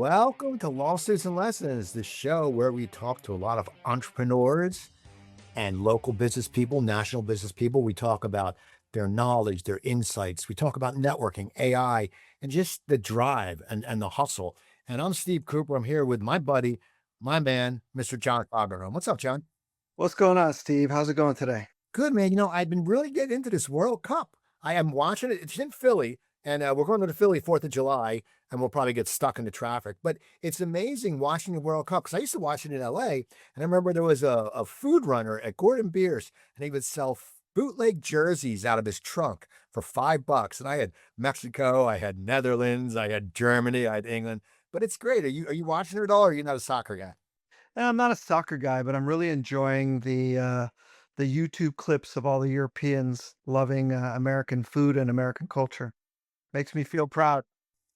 Welcome to Lawsuits and Lessons, the show where we talk to a lot of entrepreneurs and local business people, national business people. We talk about their knowledge, their insights. We talk about networking, AI, and just the drive and the hustle. And I'm Steve Cooper. I'm here with my buddy, my man, Mr. John Coggerham. What's up, John? What's going on, Steve? How's it going today? Good, man. I've been really getting into this World Cup. I am watching it. It's in Philly, and we're going to the Philly 4th of July, and we'll probably get stuck in the traffic. But it's amazing watching the World Cup because I used to watch it in LA, and I remember there was a food runner at Gordon Bier's, and he would sell bootleg jerseys out of his trunk for $5. And I had Mexico, I had Netherlands, I had Germany, I had England. But it's great. Are you watching it at all, or are you not a soccer guy? I'm not a soccer guy, but I'm really enjoying the YouTube clips of all the Europeans loving American food and American culture. Makes me feel proud.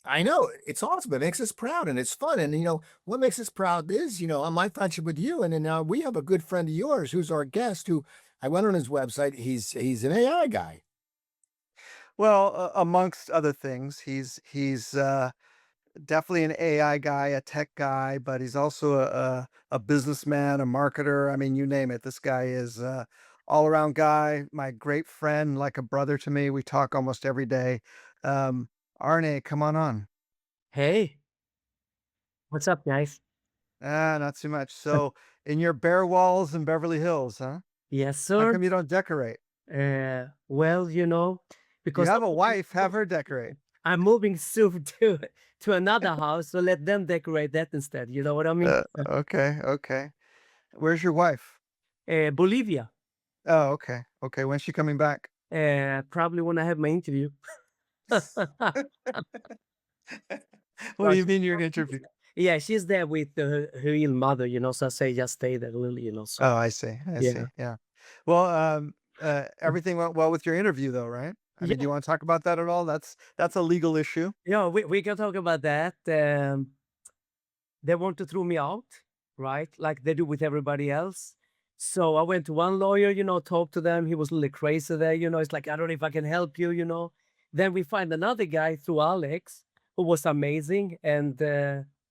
I know it's awesome. It makes us proud and it's fun. And what makes us proud is, on my friendship with you. And then we have a good friend of yours who's our guest who I went on his website. He's an AI guy. Well, amongst other things, he's definitely an AI guy, a tech guy, but he's also a businessman, a marketer. I mean, you name it. This guy is all around guy, my great friend, like a brother to me. We talk almost every day. Um, Arne, come on. Hey, what's up, guys? Not too much. So in your bare walls in Beverly Hills, huh? Yes, How sir. come you don't decorate? Well, You because have a wife, have her decorate. I'm moving soon to another house, so let them decorate that instead. You know what I mean? Okay. Where's your wife? Bolivia. Oh, okay. When's she coming back? Probably when I have my interview. What do you mean you're an interview? Yeah, she's there with her real mother. So I say just stay there, really. So Oh, I see. yeah, Yeah. Well, everything went well with your interview though, right? I mean, do yeah, you want to talk about that at all? That's a legal issue. yeah. We can talk about that. They want to throw me out, right? Like they do with everybody else. So I went to one lawyer, talked to them. He was a little crazy there, it's like, I don't know if I can help you. Then we find another guy through Alex who was amazing. And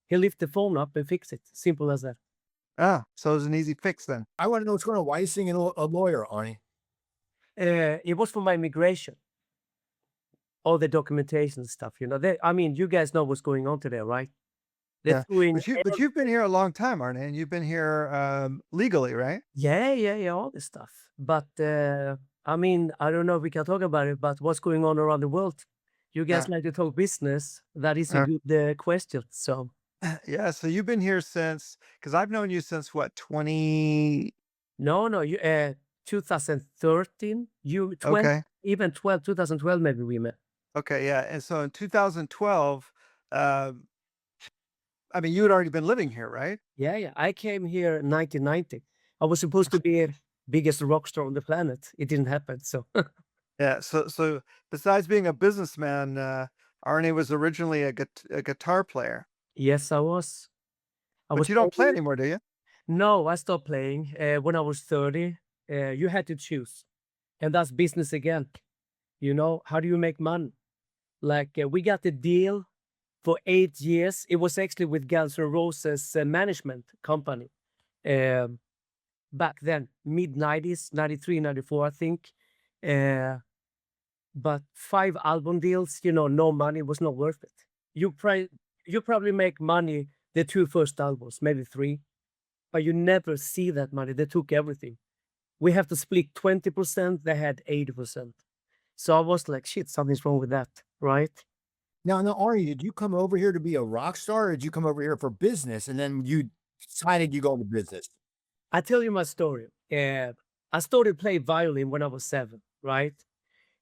he lifted the phone up and fixed it. Simple as that. So it was an easy fix then. I want to know what's going on. Why are you seeing a lawyer, Arnie? It was for my immigration, all the documentation and stuff. I mean, you guys know what's going on today, right? They're Yeah. doing, But you've been here a long time, Arne, and you've been here legally, right? yeah, all this stuff. But I mean, I don't know if we can talk about it, but what's going on around the world? You guys Yeah. like to talk business. That is a Uh, good question. So yeah. So you've been here because I've known you since what, 20? no, you 2013, you 20, Okay. even 2012 maybe we met. Okay. Yeah. And so in 2012, um, I mean, you had already been living here, right? Yeah. I came here in 1990. I was supposed to be biggest rock star on the planet. It didn't happen. So Yeah. So besides being a businessman, Arne was originally a guitar player, yes, I was. I but was you don't play playing. anymore, do you? No, I stopped playing when I was 30. You had to choose, and that's business again. How do you make money? Like we got the deal for 8 years. It was actually with Guns N' Roses management company. Um, Back then, mid 90s, 93, 94, I think. Uh, but 5 album deals, no money was not worth it. You probably make money the 2 first albums, maybe 3, but you never see that money. They took everything. We have to split 20%. They had 80%. So I was like, shit, something's wrong with that, right? Now, Arnie, did you come over here to be a rock star, or did you come over here for business and then you decided you go into business? I tell you my story. I started playing violin when I was 7, right?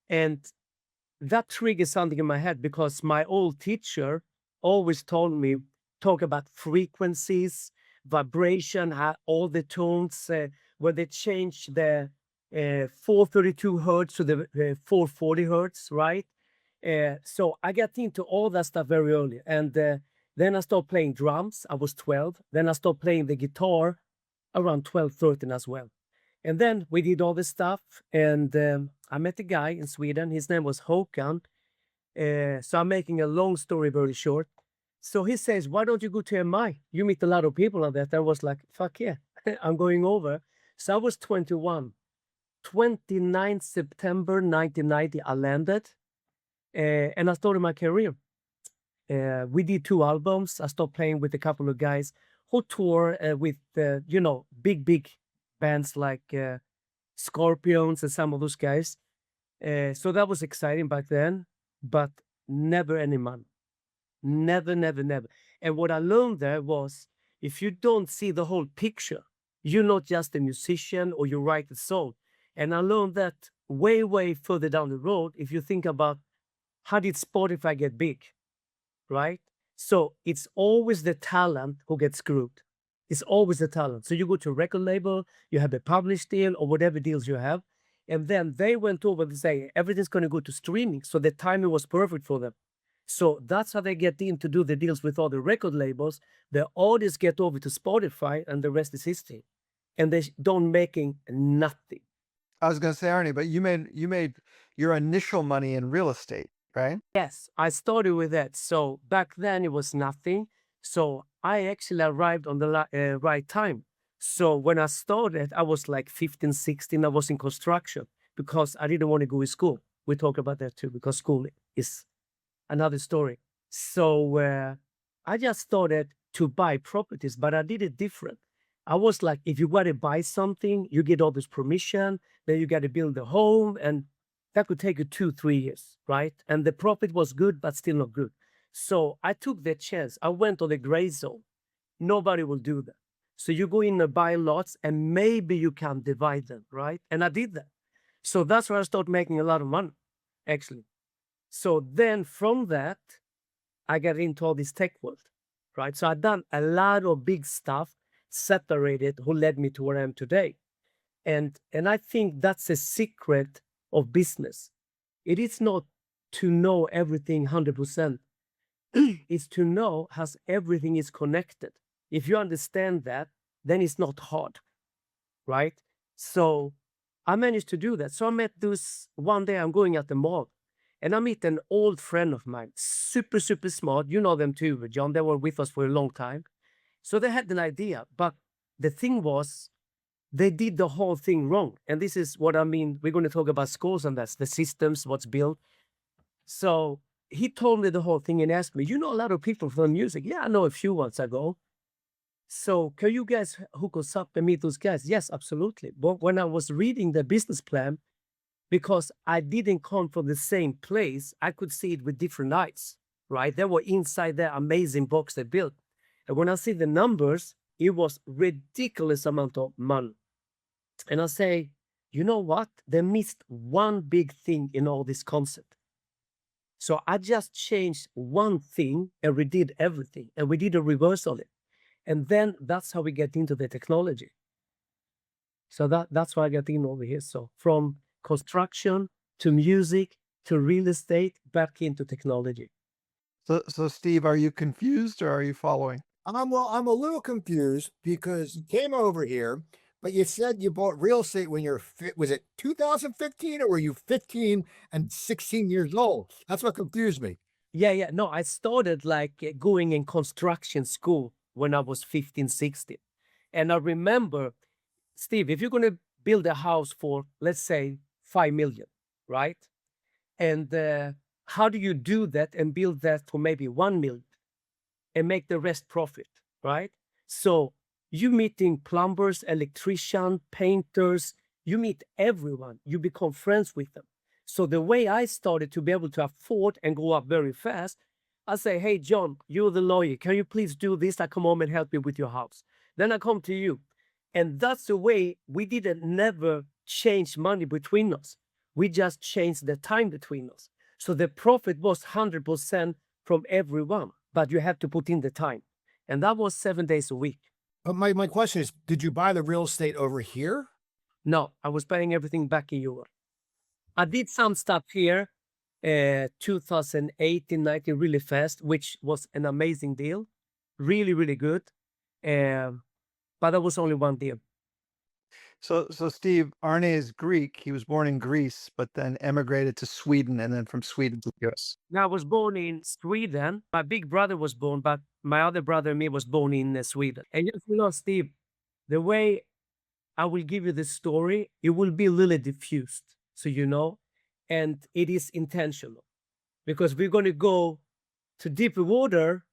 And that triggered something in my head because my old teacher always told me, talk about frequencies, vibration, how all the tones, when they change the 432 hertz to the 440 hertz, right? So I got into all that stuff very early. And then I started playing drums. I was 12. Then I started playing the guitar around 12, 13 as well. And then we did all this stuff. And I met a guy in Sweden. His name was Håkan. So I'm making a long story very short. So he says, why don't you go to MI? You meet a lot of people on that. I was like, fuck yeah, I'm going over. So I was 21. 29th September 1990, I landed and I started my career. We did 2 albums. I stopped playing with a couple of guys who tour with, big bands like Scorpions and some of those guys. So that was exciting back then, but never any money. Never, never, never. And what I learned there was if you don't see the whole picture, you're not just a musician or you write a song. And I learned that way, way further down the road. If you think about how did Spotify get big, right? So it's always the talent who gets screwed. It's always the talent. So you go to a record label, you have a published deal or whatever deals you have. And then they went over and say, everything's going to go to streaming. So the timing was perfect for them. So that's how they get in to do the deals with all the record labels. The artists get over to Spotify and the rest is history. And they don't making nothing. I was going to say, Arne, but you made your initial money in real estate, right? Yes, I started with that. So back then it was nothing. So I actually arrived on the right time. So when I started, I was like 15, 16. I was in construction because I didn't want to go to school. We talk about that too, because school is another story. So I just started to buy properties, but I did it different. I was like, if you want to buy something, you get all this permission, then you got to build a home, and that could take you 2-3 years, right? And the profit was good, but still not good. So I took the chance. I went on the gray zone. Nobody will do that. So you go in and buy lots, and maybe you can divide them, right? And I did that. So that's where I started making a lot of money, actually. So then from that, I got into all this tech world, right? So I've done a lot of big stuff, separated, who led me to where I am today. And I think that's a secret of business. It is not to know everything 100%. It's to know how everything is connected. If you understand that, then it's not hard, right? So I managed to do that. So I met this one day, I'm going at the mall, and I meet an old friend of mine, super, super smart. You know them too, John. They were with us for a long time. So they had an idea, but the thing was, they did the whole thing wrong. And this is what I mean. We're going to talk about scores on that, the systems, what's built. So he told me the whole thing and asked me, you know a lot of people from music? Yeah, I know a few months ago. So can you guys hook us up and meet those guys? Yes, absolutely. But when I was reading the business plan, because I didn't come from the same place, I could see it with different eyes, right? They were inside that amazing box they built. And when I see the numbers, it was ridiculous amount of money. And I say, you know what? They missed one big thing in all this concept. So I just changed one thing and redid everything. And we did a reverse on it. And then that's how we get into the technology. So that's why I got in over here. So from construction to music to real estate, back into technology. So Steve, are you confused or are you following? Well, I'm a little confused because you came over here, but you said you bought real estate when you're was it 2015 or were you 15 and 16 years old? That's what confused me. Yeah. No, I started like going in construction school when I was 15, 16. And I remember, Steve, if you're going to build a house for, let's say, 5 million, right? And how do you do that and build that for maybe 1 million and make the rest profit, right? So you meeting plumbers, electricians, painters, you meet everyone, you become friends with them. So the way I started to be able to afford and go up very fast, I say, hey, John, you're the lawyer. Can you please do this? I come home and help you with your house. Then I come to you. And that's the way we didn't never change money between us. We just changed the time between us. So the profit was 100% from everyone, but you have to put in the time. And that was 7 days a week. But my question is, did you buy the real estate over here? No, I was buying everything back in Europe. I did some stuff here, 2018, 19, really fast, which was an amazing deal. Really, really good. But that was only one deal. So Steve, Arne is Greek. He was born in Greece, but then emigrated to Sweden, and then from Sweden to the US. Now, I was born in Sweden. My big brother was born, but my other brother and me was born in Sweden. And just, Steve, the way I will give you the story, it will be a little diffused. So, and it is intentional because we're going to go to deeper water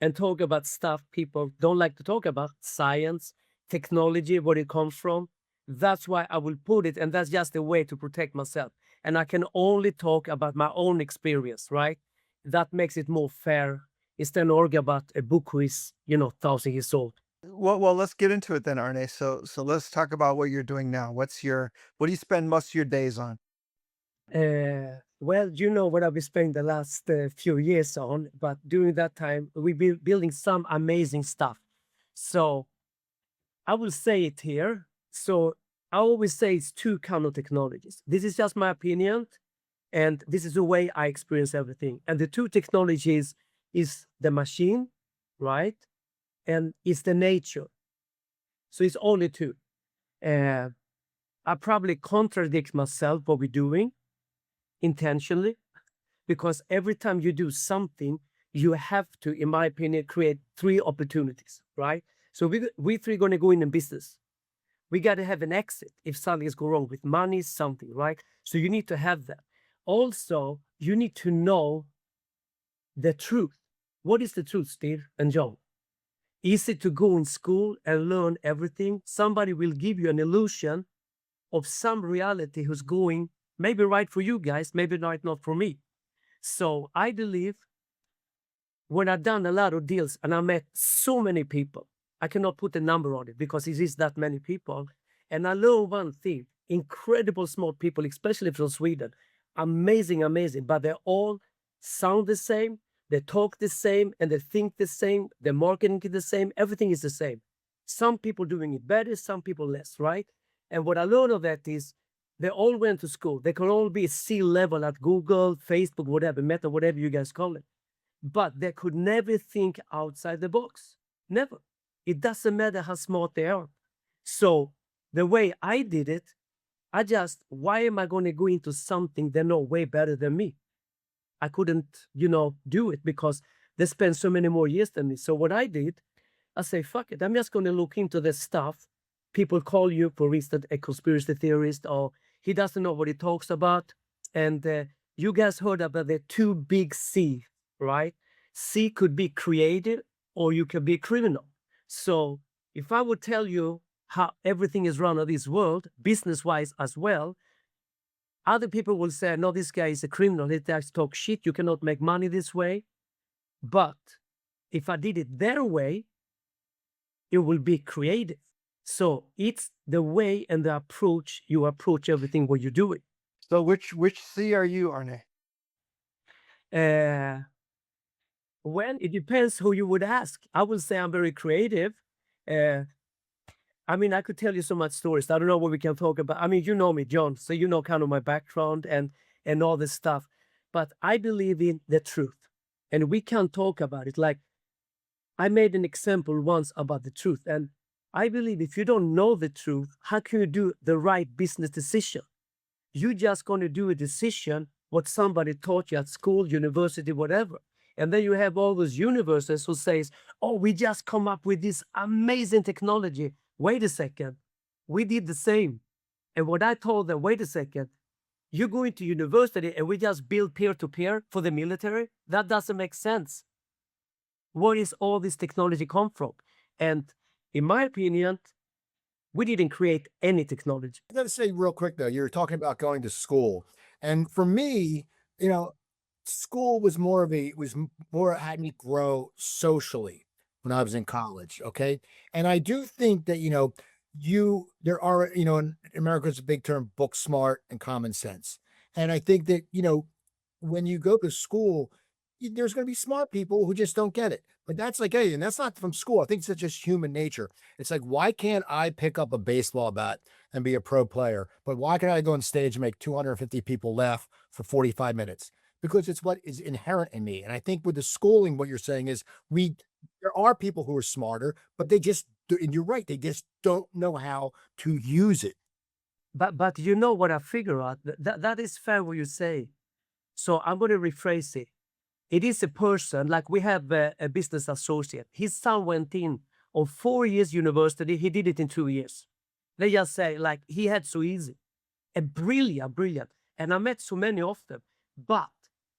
and talk about stuff people don't like to talk about, science, technology, where it comes from. That's why I will put it, and that's just a way to protect myself. And I can only talk about my own experience, right? That makes it more fair instead of arguing about a book who is, 1,000 years old. Well, let's get into it then, Arne. So let's talk about what you're doing now. What do you spend most of your days on? Well, what I've been spending the last few years on, but during that time, we've been building some amazing stuff. So I will say it here. So I always say it's two kind of technologies. This is just my opinion, and this is the way I experience everything. And the two technologies is the machine, right? And it's the nature. So it's only two. I probably contradict myself what we're doing intentionally, because every time you do something, you have to, in my opinion, create three opportunities, right? So we three going to go in business. We got to have an exit if something is going wrong with money, something, right? So you need to have that. Also, you need to know the truth. What is the truth, Steve and John? Is it to go in school and learn everything? Somebody will give you an illusion of some reality who's going maybe right for you guys, maybe not for me. So I believe when I've done a lot of deals and I met so many people, I cannot put a number on it because it is that many people. And I learned one thing, incredible smart people, especially from Sweden, amazing, but they all sound the same, they talk the same, and they think the same, the marketing is the same, everything is the same. Some people doing it better, some people less, right? And what I learned of that is they all went to school. They can all be C-level at Google, Facebook, whatever, Meta, whatever you guys call it. But they could never think outside the box. Never. It doesn't matter how smart they are. So the way I did it, why am I going to go into something they know way better than me? I couldn't, do it because they spent so many more years than me. So what I did, I say, fuck it. I'm just going to look into this stuff. People call you, for instance, a conspiracy theorist, or he doesn't know what he talks about. And you guys heard about the two big C, right? C could be creative or you can be criminal. So if I would tell you how everything is run in this world, business-wise as well, other people will say, no, this guy is a criminal. He just talk shit. You cannot make money this way. But if I did it their way, it will be creative. So it's the way and the approach you approach everything what you're doing. So which C are you, Arne? Well, it depends who you would ask. I would say I'm very creative. I could tell you so much stories. I don't know what we can talk about. You know me, John, so you know kind of my background and all this stuff. But I believe in the truth, and we can talk about it. Like I made an example once about the truth, and I believe if you don't know the truth, how can you do the right business decision? You're just going to do a decision what somebody taught you at school, university, whatever. And then you have all those universes who says, oh, we just come up with this amazing technology. Wait a second. We did the same. And what I told them, wait a second, you're going to university and we just build peer-to-peer for the military? That doesn't make sense. Where is all this technology come from? And in my opinion, we didn't create any technology. I got to say real quick though, you were talking about going to school. And for me, school was more had me grow socially when I was in college. Okay. And I do think that, there are, in America, it's a big term, book smart and common sense. And I think that, when you go to school, there's going to be smart people who just don't get it. But that's like, hey, and that's not from school. I think it's just human nature. It's like, why can't I pick up a baseball bat and be a pro player? But why can't I go on stage and make 250 people laugh for 45 minutes? Because it's what is inherent in me. And I think with the schooling, what you're saying is there are people who are smarter, but they just and you're right, they just don't know how to use it. But you know what I figure out? That is fair what you say. So I'm going to rephrase it. It is a person, like we have a business associate. His son went in on 4 years university. He did it in 2 years. They just say, like, he had so easy. And brilliant. And I met so many of them. But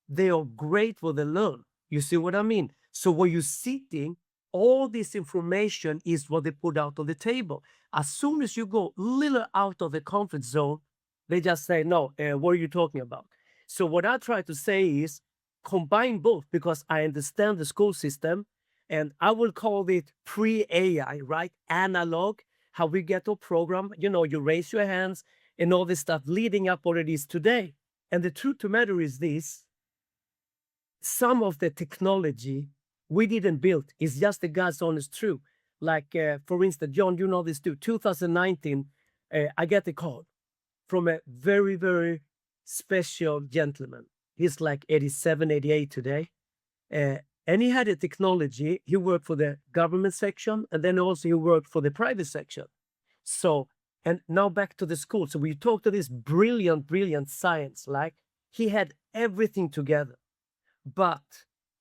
they are great what they learn. You see what I mean? So when you're sitting, all this information is what they put out on the table. As soon as you go a little out of the comfort zone, they just say, no, what are you talking about? So what I try to say is combine both, because I understand the school system, and I will call it pre-AI, right? Analog, how we get to program, you raise your hands and all this stuff leading up what it is today. And the truth to matter is this: some of the technology we didn't build. It's just the God's honest truth. Like, for instance, John, you know this too. 2019, I get a call from a very, very special gentleman. He's like 87, 88 today. And he had a technology. He worked for the government section, and then also he worked for the private section. So, and now back to the school. So we talked to this brilliant science, like he had everything together. But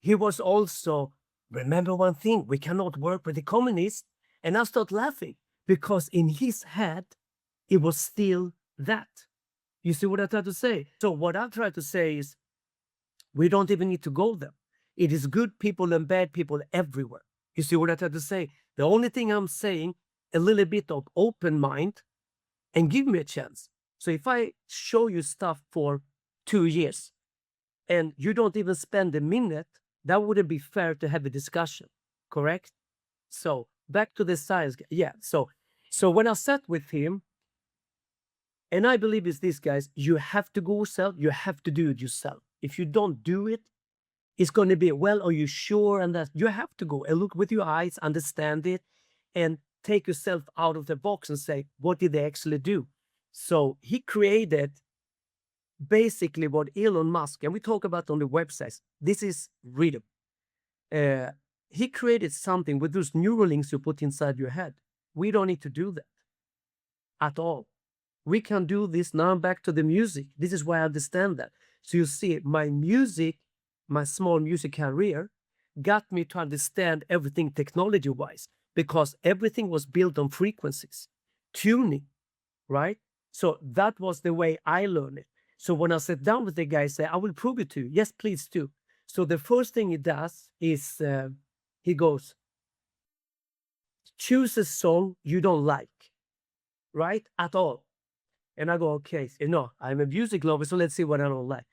he was also, remember one thing, we cannot work with the communists. And I started laughing because in his head, it was still that. You see what I try to say? So what I try to say is, we don't even need to go there. It is good people and bad people everywhere. You see what I try to say? The only thing I'm saying, a little bit of open mind and give me a chance. So if I show you stuff for 2 years and you don't even spend a minute, that wouldn't be fair to have a discussion, correct? So back to the science. Yeah, so when I sat with him, and I believe it's this, guys, you have to go yourself, you have to do it yourself. If you don't do it, it's going to be, well, are you sure? And that you have to go and look with your eyes, understand it, and take yourself out of the box and say, what did they actually do? So he created basically what Elon Musk, and we talk about on the websites, this is readable. He created something with those neural links you put inside your head. We don't need to do that at all. We can do this. Now I'm back to the music. This is why I understand that. So you see, my small music career got me to understand everything technology-wise, because everything was built on frequencies, tuning, right? So that was the way I learned it. So when I sat down with the guy, I said, I will prove it to you. Yes, please do. So the first thing he does is he goes, choose a song you don't like, right? At all. And I go, okay, I'm a music lover, so let's see what I don't like.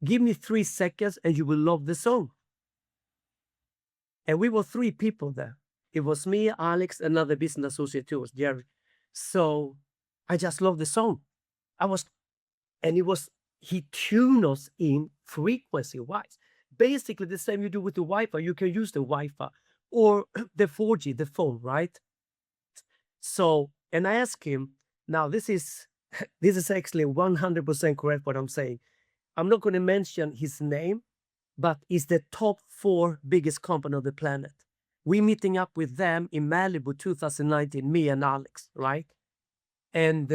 Give me 3 seconds and you will love the song. And we were 3 people there. It was me, Alex, another business associate too, was Jerry. So I just loved the song. He tuned us in frequency-wise. Basically the same you do with the Wi-Fi. You can use the Wi-Fi or the 4G, the phone, right? So, and I asked him, now this is actually 100% correct what I'm saying. I'm not going to mention his name, but it's the top 4 biggest company on the planet. We're meeting up with them in Malibu 2019, me and Alex, right? And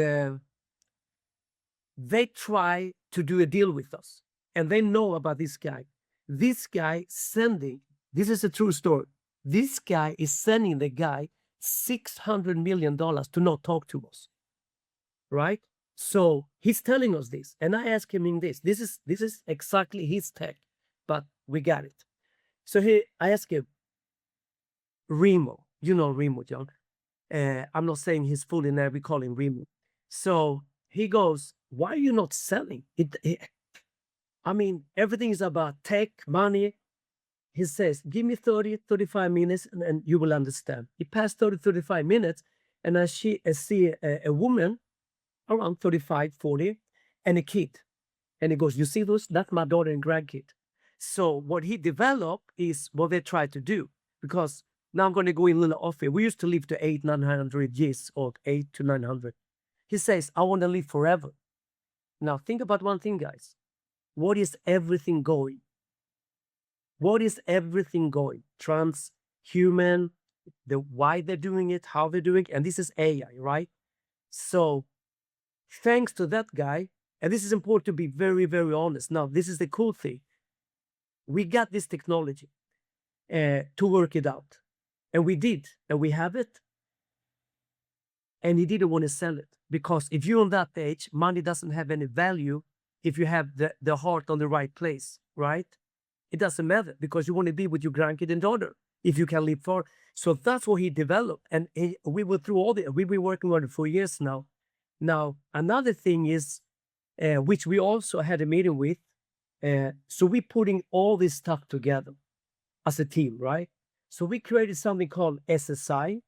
they try to do a deal with us. And they know about this guy. This guy this is a true story. This guy is sending the guy $600 million to not talk to us, right? So he's telling us this, and I asked him in this is exactly his tech, but we got it. So I asked him, Remo, you know Remo, John. I'm not saying his full name, we call him Remo. So he goes, why are you not selling it? I mean, everything is about tech, money. He says, give me 30, 35 minutes and you will understand. He passed 30, 35 minutes, and I see a woman around 35, 40, and a kid. And he goes, you see those? That's my daughter and grandkid. So what he developed is what they try to do. Because now I'm going to go in a little off here. We used to live to 800-900 years, or 8 to 900. He says, I want to live forever. Now think about one thing, guys. What is everything going? What is everything going? Transhuman, the why they're doing it, how they're doing it, and this is AI, right? So thanks to that guy, and this is important to be very, very honest. Now, this is the cool thing. We got this technology to work it out. And we did, and we have it. And he didn't want to sell it because if you're on that age, money doesn't have any value if you have the heart on the right place, right? It doesn't matter because you want to be with your grandkid and daughter if you can live for. So that's what he developed. And we were through all we've been working on it for years now. Now, another thing is, which we also had a meeting with. So we're putting all this stuff together as a team, right? So we created something called SSI.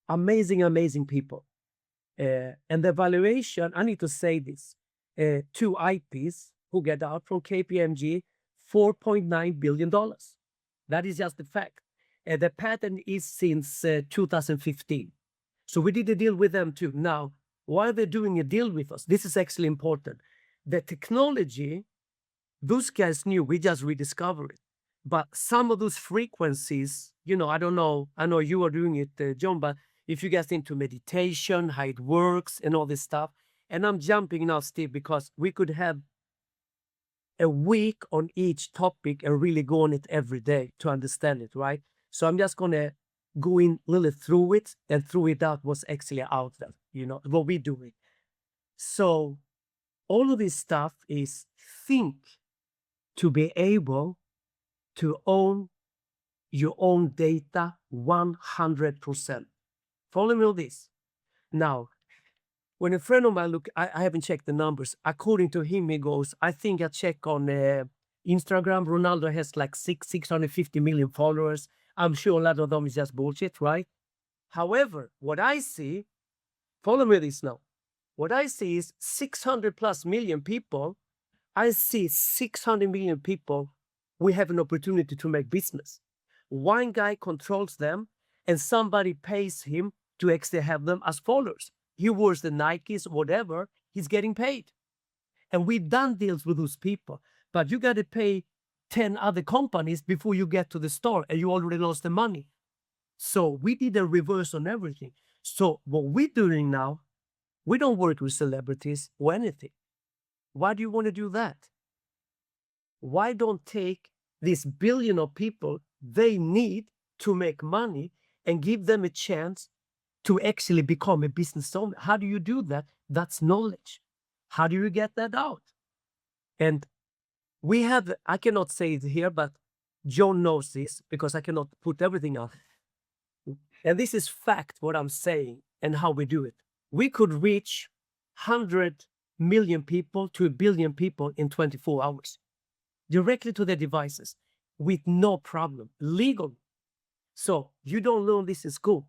Amazing people. And the valuation, I need to say this, 2 IPs who get out from KPMG, $4.9 billion. That is just the fact. The patent is since 2015. So we did a deal with them too. Now, why they're doing a deal with us, this is actually important. The technology, those guys knew, we just rediscovered it. But some of those frequencies, I don't know, I know you are doing it, John, but if you get into meditation, how it works and all this stuff, and I'm jumping now, Steve, because we could have a week on each topic and really go on it every day to understand it, right? So I'm just going to go in a little through it and through it out what's actually out there, what we're doing. So all of this stuff is think to be able to own your own data 100%. Follow me on this. Now, when a friend of mine I haven't checked the numbers. According to him, he goes, I think I check on Instagram, Ronaldo has like 650 million followers. I'm sure a lot of them is just bullshit, right? However, what I see, follow me this now. What I see is 600 plus million people. I see 600 million people. We have an opportunity to make business. One guy controls them and somebody pays him to actually have them as followers. He wears the Nikes, whatever, he's getting paid. And we've done deals with those people, but you got to pay 10 other companies before you get to the store and you already lost the money. So we did a reverse on everything. So what we're doing now, we don't work with celebrities or anything. Why do you want to do that? Why don't take this billion of people they need to make money and give them a chance to actually become a business owner? How do you do that? That's knowledge. How do you get that out? And we have, I cannot say it here, but John knows this because I cannot put everything out. And this is fact, what I'm saying and how we do it. We could reach 100 million people to 1 billion people in 24 hours directly to their devices with no problem, legal. So you don't learn this in school.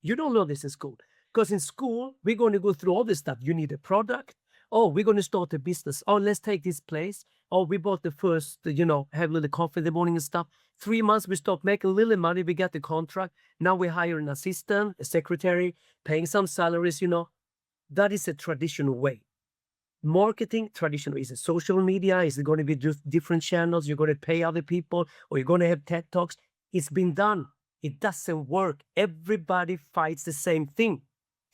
You don't learn this in school because in school, we're going to go through all this stuff. You need a product. Oh, we're going to start a business. Oh, let's take this place. Oh, we bought the first, have a little coffee in the morning and stuff. 3 months, we stopped making a little money. We got the contract. Now we hire an assistant, a secretary, paying some salaries, That is a traditional way. Marketing, traditional, is it social media? Is it going to be different channels? You're going to pay other people or you're going to have TED Talks? It's been done. It doesn't work. Everybody fights the same thing.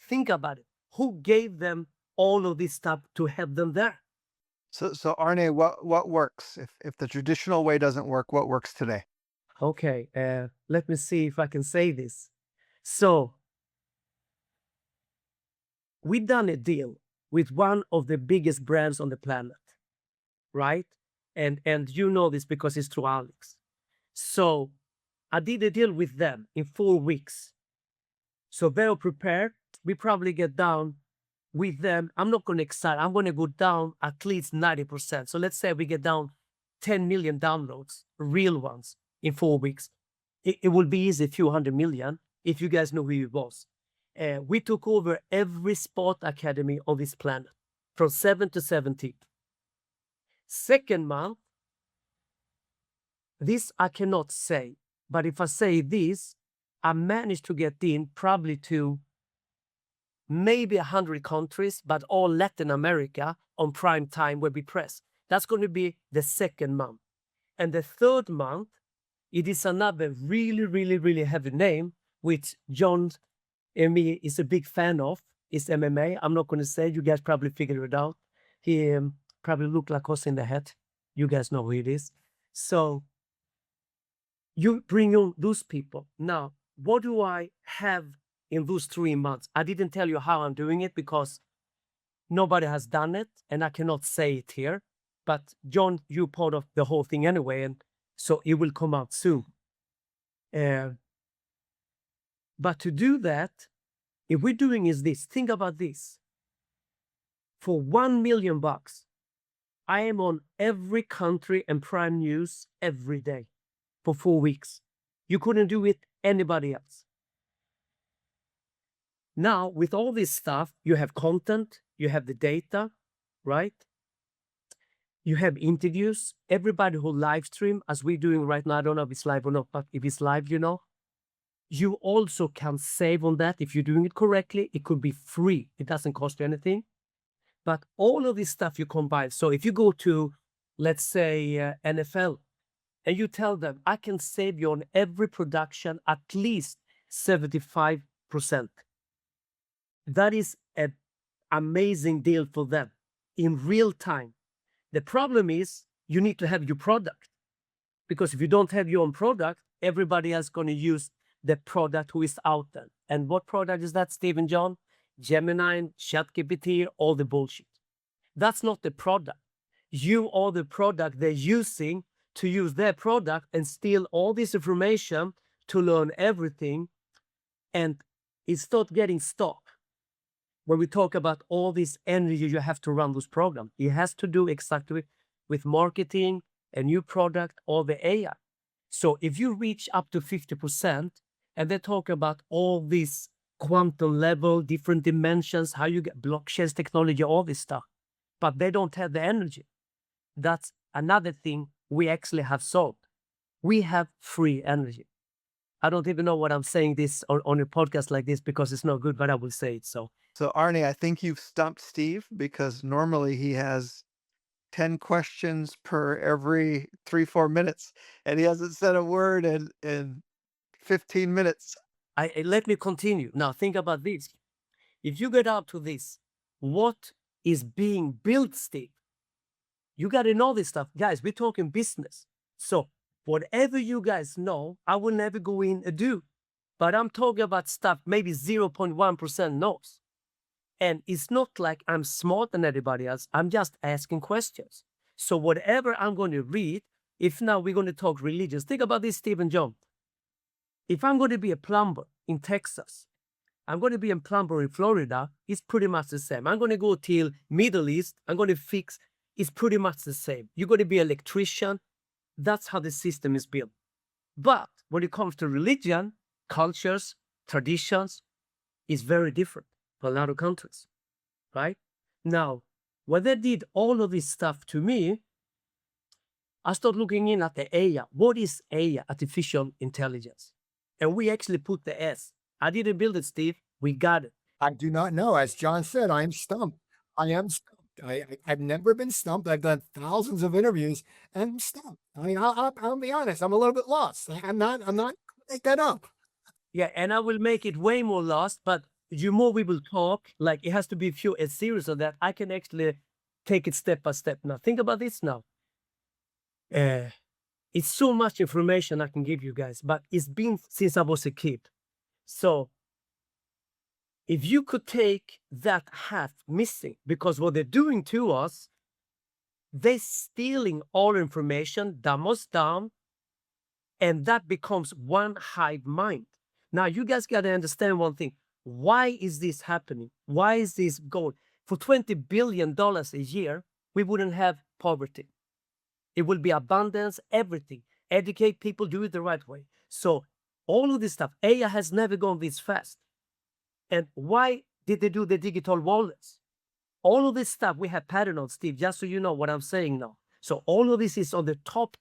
Think about it. Who gave them all of this stuff to help them there? So Arne, what works? If the traditional way doesn't work, what works today? Okay, let me see if I can say this. So, we done a deal with one of the biggest brands on the planet, right? And you know this because it's through Alex. So, I did a deal with them in 4 weeks. So they're prepared. We probably get down with them. I'm not going to excite. I'm going to go down at least 90%. So let's say we get down 10 million downloads, real ones, in 4 weeks. It will be easy, a few 100 million, if you guys know who he was. We took over every sport academy on this planet from 7 to 17. Second month, this I cannot say, but if I say this, I managed to get in probably to maybe 100 countries, but all Latin America on prime time where we press. That's going to be the second month. And the third month, It is another really, really, really heavy name, which John and me is a big fan of. It's MMA. I'm not going to say. You guys probably figured it out. He probably looked like us in the head. You guys know who it is. So you bring on those people. Now, what do I have in those 3 months? I didn't tell you how I'm doing it because nobody has done it and I cannot say it here. But John, you're part of the whole thing anyway, and so it will come out soon. But to do that, if we're doing is this, think about this. For $1 million, I am on every country and prime news every day for 4 weeks. You couldn't do it anybody else. Now, with all this stuff, you have content, you have the data, right? You have interviews. Everybody who live stream, as we're doing right now, I don't know if it's live or not, but if it's live, you also can save on that. If you're doing it correctly, it could be free. It doesn't cost you anything. But all of this stuff you combine. So if you go to, let's say, NFL, and you tell them, I can save you on every production at least 75%. That is an amazing deal for them in real time. The problem is you need to have your product, because if you don't have your own product, everybody else going to use the product who is out there. And what product is that, Stephen John? Gemini, ChatGPT, all the bullshit. That's not the product. You are the product they're using to use their product and steal all this information to learn everything. And it's not getting stuck. When we talk about all this energy you have to run this program, it has to do exactly with marketing, a new product, or the AI. So if you reach up to 50%, and they talk about all this quantum level, different dimensions, how you get blockchain technology, all this stuff, but they don't have the energy. That's another thing we actually have solved. We have free energy. I don't even know what I'm saying this on a podcast like this because it's not good, but I will say it. So Arne, I think you've stumped Steve, because normally he has 10 questions per every 3-4 minutes, and he hasn't said a word in 15 minutes. Let me continue. Now think about this. If you get up to this, what is being built, Steve? You got to know this stuff. Guys, we're talking business. So whatever you guys know, I will never go in and do. But I'm talking about stuff maybe 0.1% knows. And it's not like I'm smarter than anybody else. I'm just asking questions. So whatever I'm going to read, if now we're going to talk religions, think about this, Stephen John. If I'm going to be a plumber in Texas, I'm going to be a plumber in Florida, it's pretty much the same. I'm going to go till Middle East, I'm going to fix, it's pretty much the same. You're going to be an electrician. That's how the system is built. But when it comes to religion, cultures, traditions, it's very different for a lot of countries, right? Now, when they did all of this stuff to me, I started looking in at the AI. What is AI, artificial intelligence? And we actually put the S. I didn't build it, Steve. We got it. I do not know. As John said, I am stumped. I am stumped. I've never been stumped. I've done thousands of interviews and I'm stumped. I mean, I'll be honest. I'm a little bit lost. I'm not make that up. Yeah, and I will make it way more lost, but the more we will talk, like it has to be a series of that, I can actually take it step by step. Now, think about this now. It's so much information I can give you guys, but it's been since I was a kid. So if you could take that half missing, because what they're doing to us, they're stealing all information, dumb us down, and that becomes one hive mind. Now, you guys got to understand one thing. Why is this happening? Why is this going? For $20 billion a year, we wouldn't have poverty. It will be abundance, everything. Educate people, do it the right way. So all of this stuff, AI has never gone this fast. And why did they do the digital wallets? All of this stuff we have pattern on, Steve, just so you know what I'm saying now. So all of this is on the top.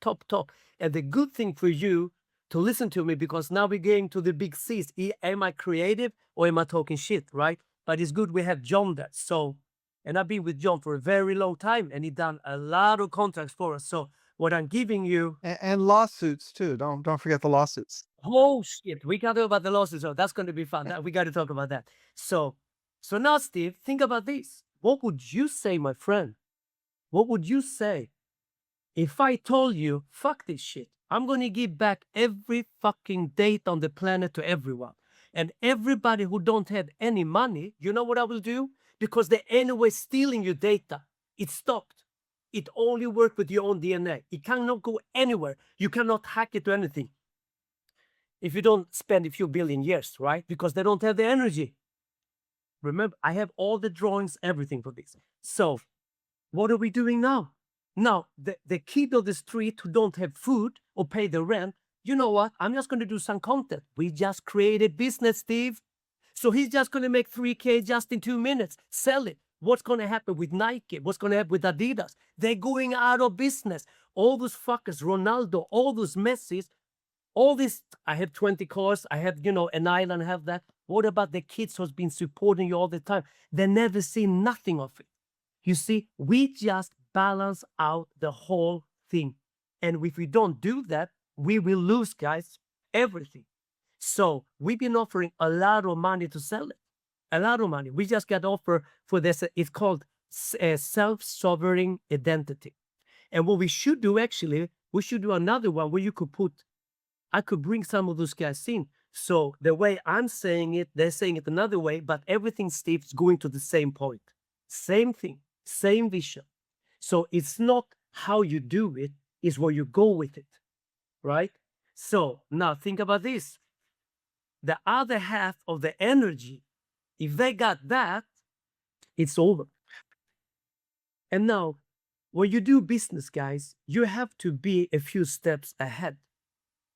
And the good thing for you to listen to me, because now we're getting to the big C's. Am I creative or am I talking shit, right? But it's good we have John there. So, and I've been with John for a very long time and he done a lot of contracts for us. So What I'm giving you. And lawsuits too. Don't forget the lawsuits. Oh shit, we got to talk about the losses. So that's going to be fun. We got to talk about that. So now, Steve, think about this. What would you say, my friend? What would you say if I told you, fuck this shit? I'm going to give back every fucking data on the planet to everyone. And everybody who don't have any money, you know what I will do? Because they're anyway stealing your data. It stopped. It only works with your own DNA. It cannot go anywhere. You cannot hack it to anything. If you don't spend a few billion years, right? Because they don't have the energy. Remember, I have all the drawings, everything for this. So what are we doing now? Now, the kid of the street who don't have food or pay the rent, you know what? I'm just going to do some content. We just created business, Steve. So he's just going to make 3K just in 2 minutes. Sell it. What's going to happen with Nike? What's going to happen with Adidas? They're going out of business. All those fuckers, Ronaldo, all those Messis, all this, I have 20 cars, I have, an island, I have that. What about the kids who's been supporting you all the time? They never see nothing of it. You see, we just balance out the whole thing. And if we don't do that, we will lose, guys, everything. So we've been offering a lot of money to sell it. A lot of money. We just got offer for this. It's called self-sovereign identity. And what we should do, actually, we should do another one where I could bring some of those guys in. So the way I'm saying it, they're saying it another way, but everything, Steve, is going to the same point. Same thing, same vision. So it's not how you do it, it's where you go with it, right? So now think about this. The other half of the energy, if they got that, it's over. And now, when you do business, guys, you have to be a few steps ahead.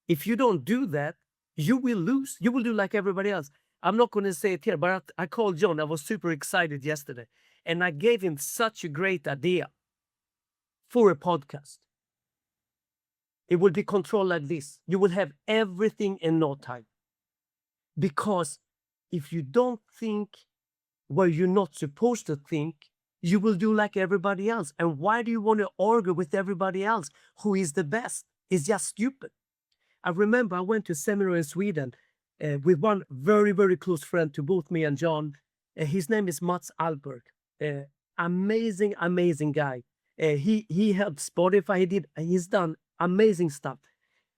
If you don't do that, you will lose. You will do like everybody else. I'm not going to say it here, but I called John. I was super excited yesterday. And I gave him such a great idea for a podcast. It will be controlled like this. You will have everything in no time. Because if you don't think where you're not supposed to think, you will do like everybody else. And why do you want to argue with everybody else who is the best? It's just stupid. I remember I went to a seminar in Sweden with one very, very close friend to both me and John. His name is Mats Alberg. Amazing, amazing guy. He helped Spotify. He's done amazing stuff.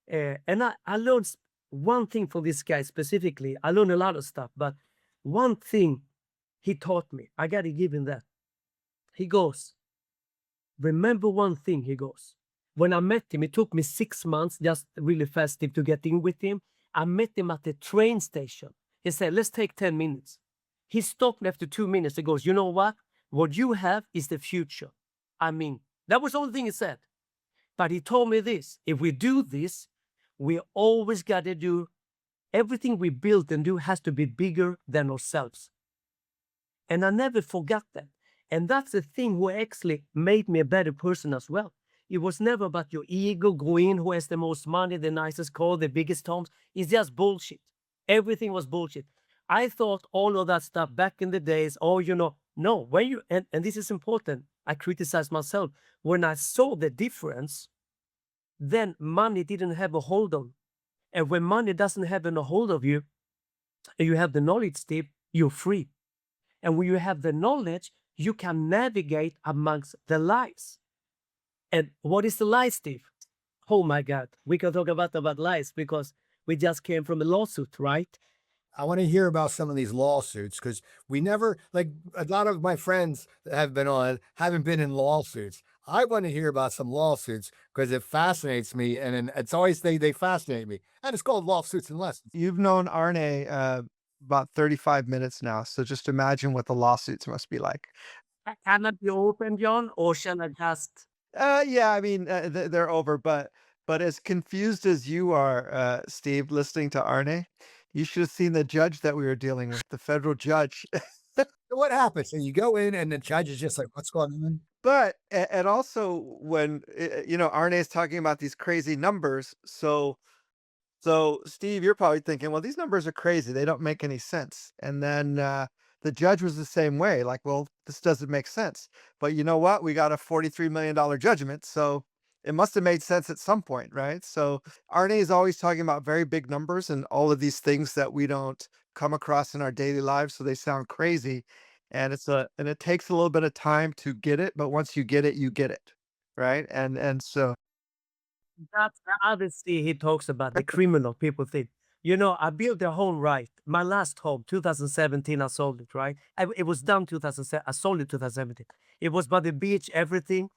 And I learned one thing from this guy specifically. I learned a lot of stuff, but one thing he taught me, I got to give him that. He goes, remember one thing, he goes. When I met him, it took me 6 months, just really fast to get in with him. I met him at the train station. He said, let's take 10 minutes. He stopped me after 2 minutes. He goes, you know what? What you have is the future. I mean, that was the only thing he said. But he told me this, if we do this, we always got to do, everything we build and do has to be bigger than ourselves. And I never forgot that. And that's the thing who actually made me a better person as well. It was never about your ego, going who has the most money, the nicest car, the biggest homes. It's just bullshit. Everything was bullshit. I thought all of that stuff back in the days, no, when you, and this is important, I criticized myself. When I saw the difference, then money didn't have a hold on. And when money doesn't have a hold of you, and you have the knowledge, Steve, you're free. And when you have the knowledge, you can navigate amongst the lies. And what is the lie, Steve? Oh my God, we can talk about lies because we just came from a lawsuit, right? I want to hear about some of these lawsuits because we never, like a lot of my friends that have been on, haven't been in lawsuits. I want to hear about some lawsuits because it fascinates me, and it's always they fascinate me. And it's called Lawsuits and Lessons. You've known Arne about 35 minutes now, so just imagine what the lawsuits must be like. Can I be open, John, or shall I just? Yeah, I mean, they're over, but as confused as you are, Steve, listening to Arne, you should have seen the judge that we were dealing with, the federal judge. So what happens? So you go in and the judge is just like, what's going on? But, and also when, Arne is talking about these crazy numbers. So Steve, you're probably thinking, well, these numbers are crazy. They don't make any sense. And then, the judge was the same way, like, well, this doesn't make sense. But you know what? We got a $43 million judgment, so it must have made sense at some point, right? So Arne is always talking about very big numbers and all of these things that we don't come across in our daily lives, so they sound crazy. And it takes a little bit of time to get it, but once you get it, right? And so That's the honesty he talks about, the criminal people think. You know, I built a home right. My last home, 2017, I sold it, right? It was done 2007. I sold it 2017. It was by the beach, everything.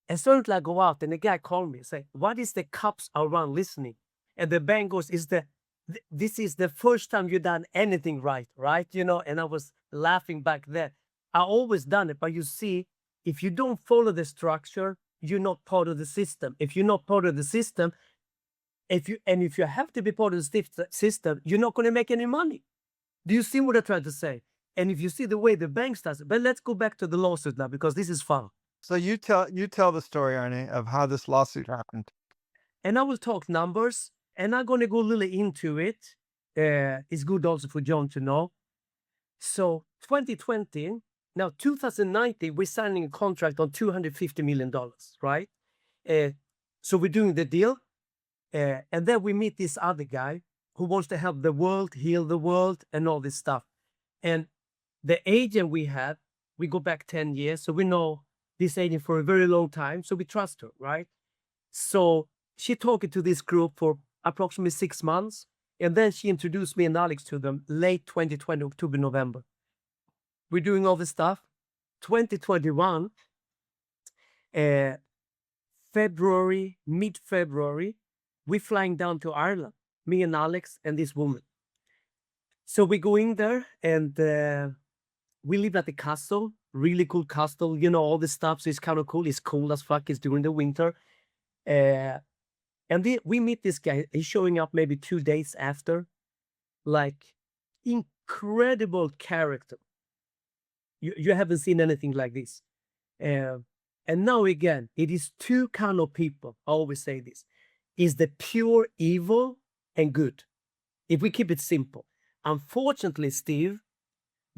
And suddenly I go out and the guy called me and say, what is the cops around listening? And the bank goes, this is the first time you done anything right, right? You know, and I was laughing back then. I always done it, but you see, if you don't follow the structure, you're not part of the system. If you're not part of the system, if you have to be part of the system, you're not going to make any money. Do you see what I tried to say? And if you see the way the banks does it, but let's go back to the lawsuit now because this is fun. so you tell the story, Arne, of how this lawsuit happened. And I will talk numbers, and I'm going to go a little into it. It's good also for John to know. So 2020, now 2019, we're signing a contract on $250 million, right? So we're doing the deal. And then we meet this other guy who wants to help the world, heal the world, and all this stuff. And the agent we have, we go back 10 years. So we know this agent for a very long time. So we trust her, right? So she talking to this group for approximately 6 months. And then she introduced me and Alex to them late 2020, October, November. We're doing all this stuff. 2021, February, mid-February, we're flying down to Ireland, me and Alex and this woman. So we go in there and we live at the castle, really cool castle, you know, all this stuff. So it's kind of cool. It's cold as fuck. It's during the winter. And we meet this guy. He's showing up maybe 2 days after. Like, incredible character. You haven't seen anything like this. And now again, it is two kind of people. I always say this. Is the pure evil and good. If we keep it simple. Unfortunately, Steve,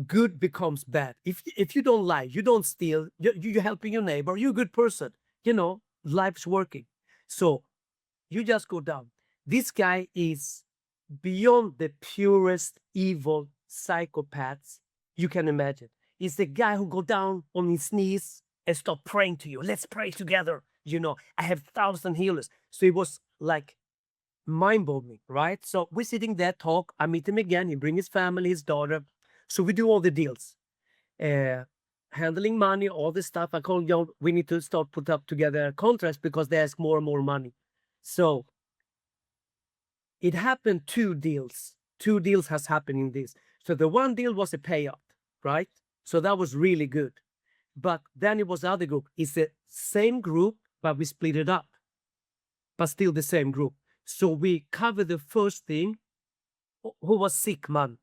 good becomes bad. If you don't lie, you don't steal, you're helping your neighbor, you're a good person. You know, life's working. So you just go down. This guy is beyond the purest evil psychopaths you can imagine. He's the guy who go down on his knees and start praying to you. Let's pray together. You know, I have 1,000 healers. So it was like mind-boggling, right? So we're sitting there, talk. I meet him again. He bring his family, his daughter. So we do all the deals. Handling money, all this stuff. I call John, we need to start put up together contracts because they ask more and more money. So it happened 2 deals. 2 deals has happened in this. So the one deal was a payout, right? So that was really good. But then it was the other group. It's the same group, but we split it up. But still the same group. So we covered the first thing, who was sick man.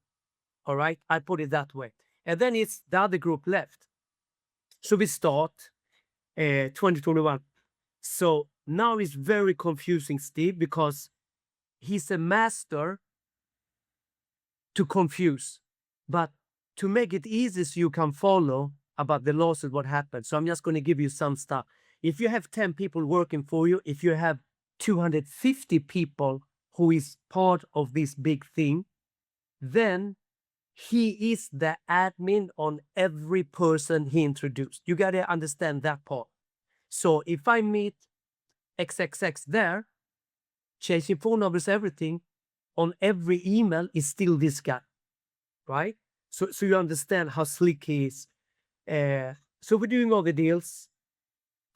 All right, I put it that way. And then it's the other group left. So we start 2021. So now it's very confusing, Steve, because he's a master to confuse. But to make it easy so you can follow about the lawsuit, what happened. So I'm just going to give you some stuff. If you have 10 people working for you, if you have 250 people who is part of this big thing, then he is the admin on every person he introduced. You got to understand that part. So if I meet XXX there, changing phone numbers, everything, on every email is still this guy, right? So you understand how slick he is. So we're doing all the deals.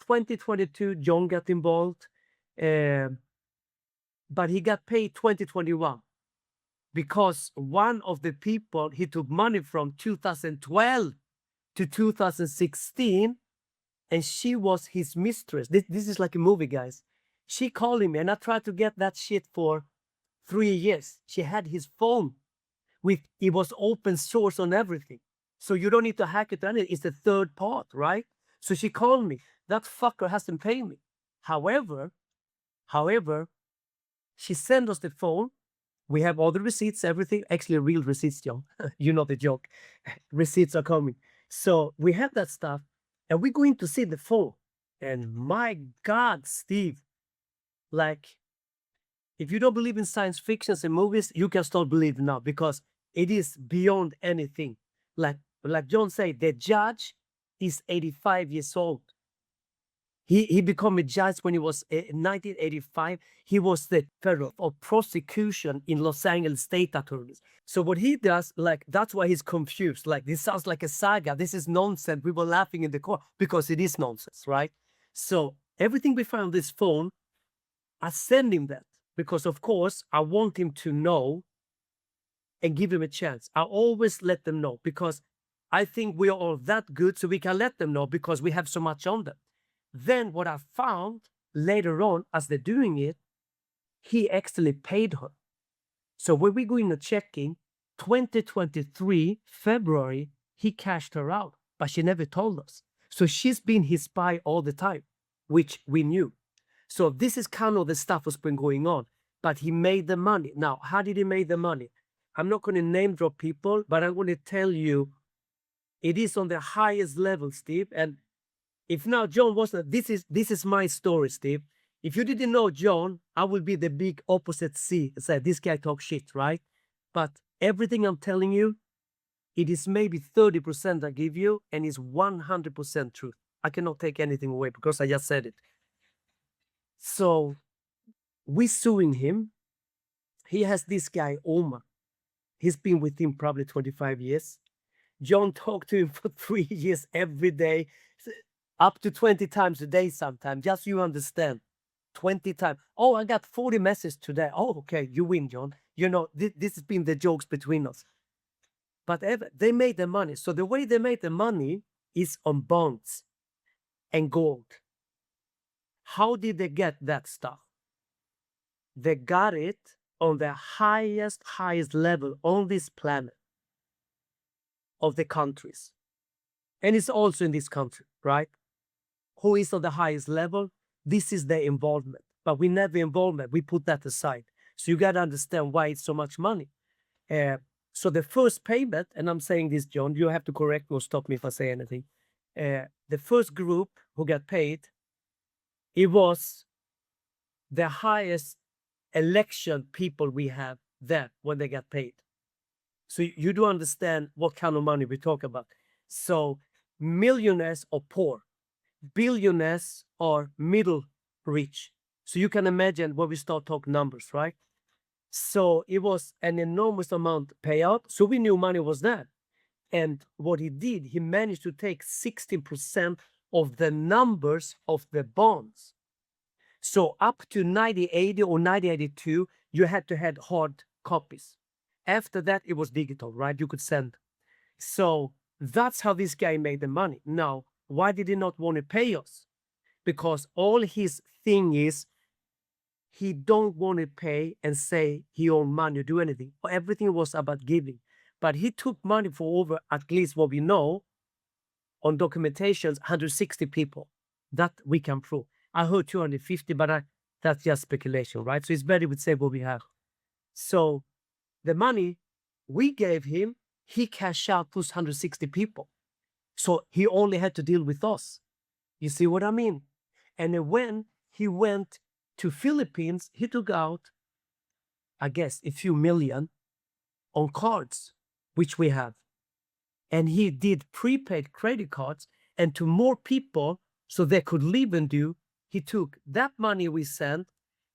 2022, John got involved, but he got paid 2021 because one of the people he took money from 2012 to 2016, and she was his mistress. This is like a movie, guys. She called me, and I tried to get that shit for 3 years. She had his phone it was open source on everything. So you don't need to hack it. It's the third part, right? So she called me. That fucker hasn't paid me. However, she sent us the phone. We have all the receipts, everything. Actually, real receipts, John. You know the joke. Receipts are coming. So we have that stuff, and we're going to see the phone. And my God, Steve, like, if you don't believe in science fictions and movies, you can start believing now because it is beyond anything. Like John said, the judge is 85 years old. He became a judge when he was 1985. He was the federal of prosecution in Los Angeles State Attorneys. So what he does, like, that's why he's confused. Like, this sounds like a saga. This is nonsense. We were laughing in the court because it is nonsense, right? So everything we find on this phone, I send him that because, of course, I want him to know and give him a chance. I always let them know because I think we are all that good, so we can let them know because we have so much on them. Then what I found later on, as they're doing it, he actually paid her. So when we go in the checking, 2023, February, he cashed her out, but she never told us. So she's been his spy all the time, which we knew. So this is kind of the stuff that's been going on, but he made the money. Now, how did he make the money? I'm not going to name drop people, but I'm going to tell you it is on the highest level, Steve. And if now John wasn't, this is my story, Steve. If you didn't know John, I would be the big opposite C. Say this guy talks shit, right? But everything I'm telling you, it is maybe 30% I give you, and it's 100% truth. I cannot take anything away because I just said it. So we suing him. He has this guy, Omar. He's been with him probably 25 years. John talked to him for 3 years every day, up to 20 times a day sometimes, just so you understand. 20 times. Oh, I got 40 messages today. Oh, okay, you win, John. You know, this has been the jokes between us. But they made the money. So the way they made the money is on bonds and gold. How did they get that stuff? They got it on the highest level on this planet of the countries. And it's also in this country, right? Who is on the highest level? This is their involvement. But we never involvement. We put that aside. So you got to understand why it's so much money. So the first payment, and I'm saying this, John, you have to correct me or stop me if I say anything. The first group who got paid, it was the highest election people we have there when they got paid. So you do understand what kind of money we talk about. So millionaires are poor, billionaires are middle rich. So you can imagine when we start talking numbers, right? So it was an enormous amount payout. So we knew money was there. And what he did, he managed to take 16% of the numbers of the bonds. So up to 1980 or 1982, you had to have hard copies. After that, it was digital, right? You could send. So that's how this guy made the money. Now, why did he not want to pay us? Because all his thing is, he don't want to pay and say he owned money or do anything. Everything was about giving. But he took money for over, at least what we know, on documentations, 160 people. That we can prove. I heard 250, but that's just speculation, right? So it's better we say what we have. So the money we gave him, he cashed out plus 160 people. So he only had to deal with us. You see what I mean? And then when he went to Philippines, he took out, I guess, a few million on cards, which we have. And he did prepaid credit cards, and to more people, so they could live and do, he took that money we sent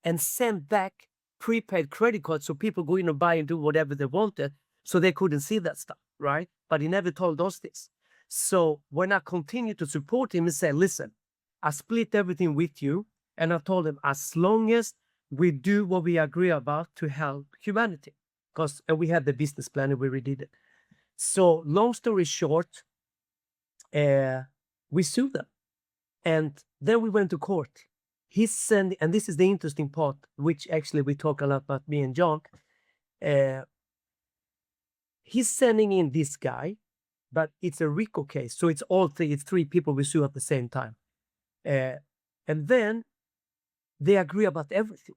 and sent back prepaid credit cards so people go in and buy and do whatever they wanted, so they couldn't see that stuff, right? But he never told us this. So when I continued to support him and say, listen, I split everything with you, and I told him, as long as we do what we agree about to help humanity, because we had the business plan and we redid it. So long story short, we sued them. And then we went to court. He's sending, and this is the interesting part, which actually we talk a lot about, me and John. He's sending in this guy, but it's a RICO case. So it's it's three people we sue at the same time. And then they agree about everything.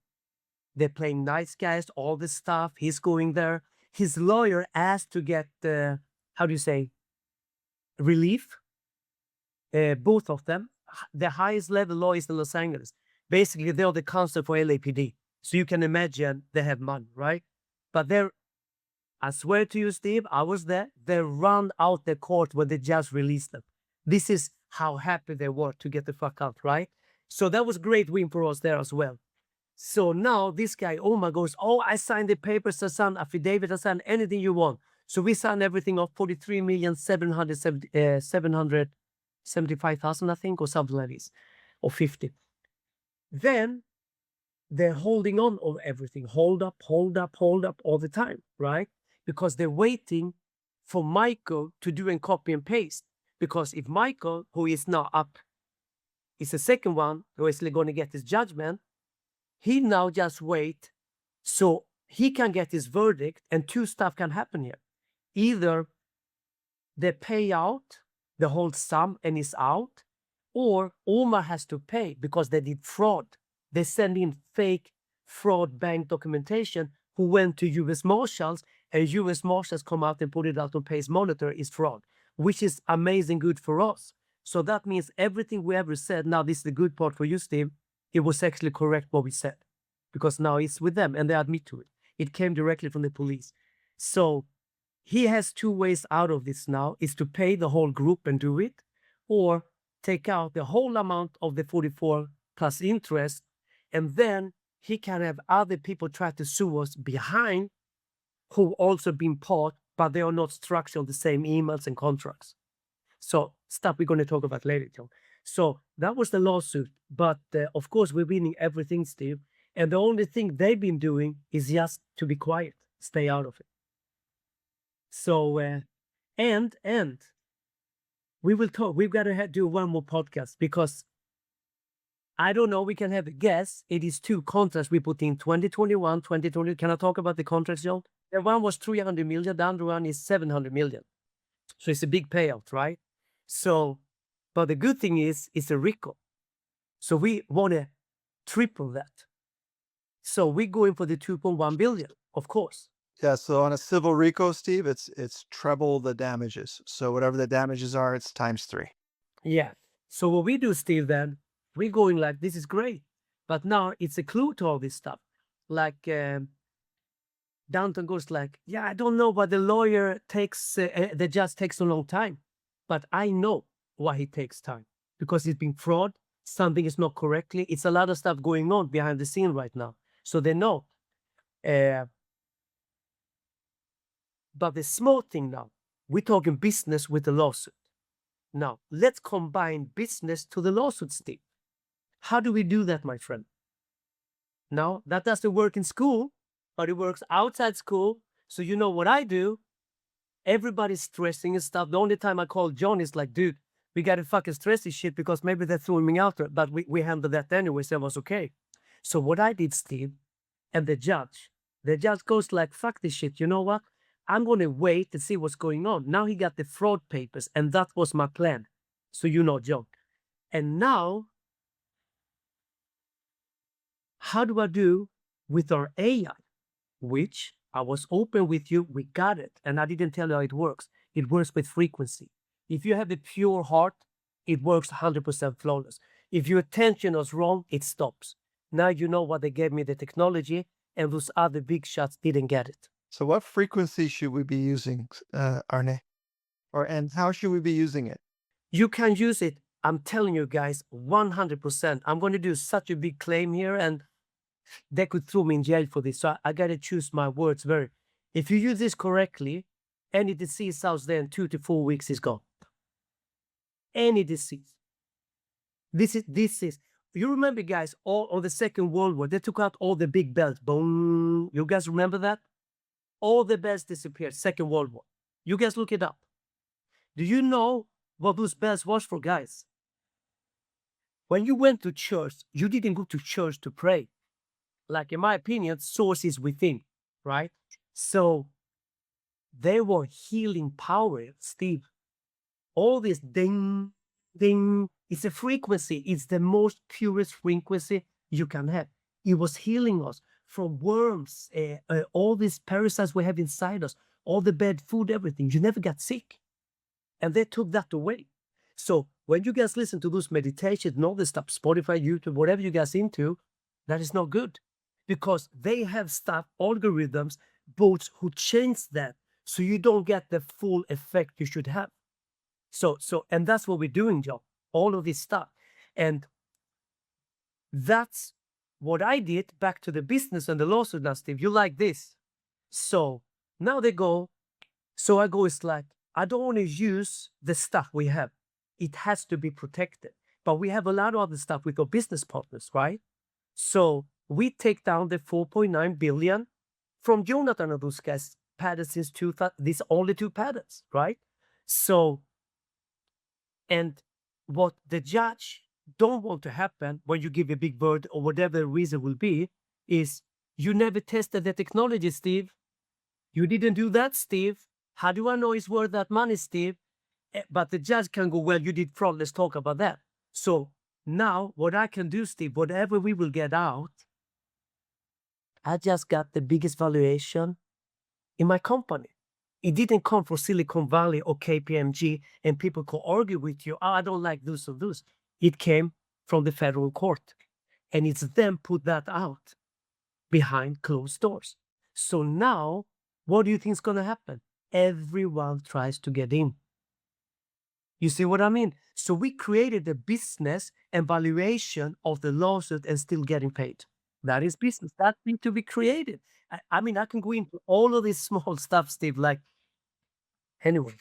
They're playing nice guys, all this stuff. He's going there. His lawyer asked to get, how do you say, relief. Both of them, the highest level law is in Los Angeles. Basically, they're the counsel for LAPD. So you can imagine they have money, right? But I swear to you, Steve, I was there. They run out the court when they just released them. This is how happy they were to get the fuck out, right? So that was great win for us there as well. So now this guy, Omar, goes, oh, I signed the papers, I signed affidavit, I signed anything you want. So we signed everything off 43,775,000, I think, or something like this, or 50. Then they're holding on of everything, hold up all the time, right? Because they're waiting for Michael to do and copy and paste. Because if Michael, who is now up, is the second one who is going to get his judgment, he now just wait so he can get his verdict, and two stuff can happen here. Either they pay out the whole sum and is out, or Omar has to pay because they did fraud. They send in fake fraud bank documentation who went to US Marshals, and US Marshals come out and put it out on Pace Monitor is fraud, which is amazing good for us. So that means everything we ever said, now this is the good part for you, Steve, it was actually correct what we said, because now it's with them and they admit to it. It came directly from the police. So he has two ways out of this now, is to pay the whole group and do it, or take out the whole amount of the 44 plus interest, and then he can have other people try to sue us behind who also been part, but they are not structured on the same emails and contracts. So stuff we're going to talk about later, John. So that was the lawsuit. But of course, we're winning everything, Steve. And the only thing they've been doing is just to be quiet, stay out of it. So, and we will talk. We've got to do one more podcast because I don't know. We can have a guess. It is two contracts we put in 2021, 2020. Can I talk about the contracts, John? The one was 300 million. The other one is 700 million. So it's a big payout, right? So, but the good thing is, it's a RICO. So we want to triple that. So we're going for the 2.1 billion, of course. Yeah, so on a civil RICO, Steve, it's treble the damages. So whatever the damages are, it's times 3. Yeah. So what we do, Steve, then, we're going like, this is great. But now it's a clue to all this stuff. Like, Downton goes like, yeah, I don't know why the lawyer takes, the judge takes a long time. But I know why he takes time. Because it's been fraud, something is not correctly. It's a lot of stuff going on behind the scene right now. So they know. But the small thing now, we're talking business with the lawsuit. Now, let's combine business to the lawsuit, Steve. How do we do that, my friend? Now, that doesn't work in school, but it works outside school. So you know what I do? Everybody's stressing and stuff. The only time I call John is like, dude, we got to fucking stress this shit because maybe they're throwing me out there. But we handled that anyway, so it was okay. So what I did, Steve, and the judge goes like, fuck this shit. You know what? I'm going to wait and see what's going on. Now he got the fraud papers, and that was my plan. So you know, John. And now, how do I do with our AI? Which I was open with you, we got it. And I didn't tell you how it works. It works with frequency. If you have a pure heart, it works 100% flawless. If your attention is wrong, it stops. Now you know why they gave me the technology, and those other big shots didn't get it. So what frequency should we be using, Arne? And how should we be using it? You can use it, I'm telling you guys, 100%. I'm going to do such a big claim here, and they could throw me in jail for this. So I got to choose my words very. If you use this correctly, any disease out there in 2 to 4 weeks is gone. Any disease. This is. You remember, guys, all on the Second World War, they took out all the big belts. Boom. You guys remember that? All the belts disappeared. Second World War. You guys look it up. Do you know what those belts was for, guys? When you went to church, you didn't go to church to pray. Like, in my opinion, source is within, right? So they were healing power, Steve. All this ding, ding, it's a frequency. It's the most purest frequency you can have. It was healing us from worms, all these parasites we have inside us, all the bad food, everything. You never got sick. And they took that away. So when you guys listen to those meditations and all this stuff, Spotify, YouTube, whatever you guys into, that is not good. Because they have stuff, algorithms, bots who change that so you don't get the full effect you should have. And that's what we're doing, Joe. All of this stuff. And that's what I did back to the business and the lawsuit now, Steve. You like this. So now they go. So I go, it's like, I don't want to use the stuff we have. It has to be protected. But we have a lot of other stuff with our business partners, right? So we take down the 4.9 billion from Jonathan and those guys, patents since 2000. These only 2 patents, right? So, and what the judge don't want to happen when you give a big bird or whatever the reason will be is you never tested the technology, Steve. You didn't do that, Steve. How do I know it's worth that money, Steve? But the judge can go, well, you did fraud. Let's talk about that. So now what I can do, Steve, whatever we will get out, I just got the biggest valuation in my company. It didn't come from Silicon Valley or KPMG and people could argue with you. Oh, I don't like this or this. It came from the federal court. And it's them put that out behind closed doors. So now, what do you think is going to happen? Everyone tries to get in. You see what I mean? So we created a business and valuation of the lawsuit and still getting paid. That is business. That needs to be created. I mean, I can go into all of this small stuff, Steve. Like, anyway.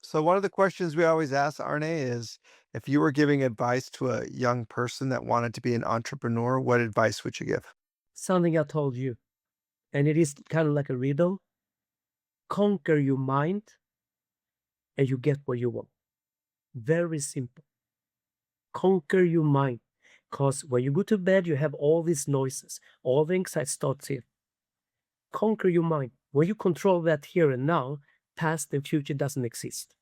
So one of the questions we always ask, Arne, is if you were giving advice to a young person that wanted to be an entrepreneur, what advice would you give? Something I told you, and it is kind of like a riddle. Conquer your mind and you get what you want. Very simple. Conquer your mind. Because when you go to bed, you have all these noises. All the anxiety starts here. Conquer your mind. When you control that here and now, past and future doesn't exist.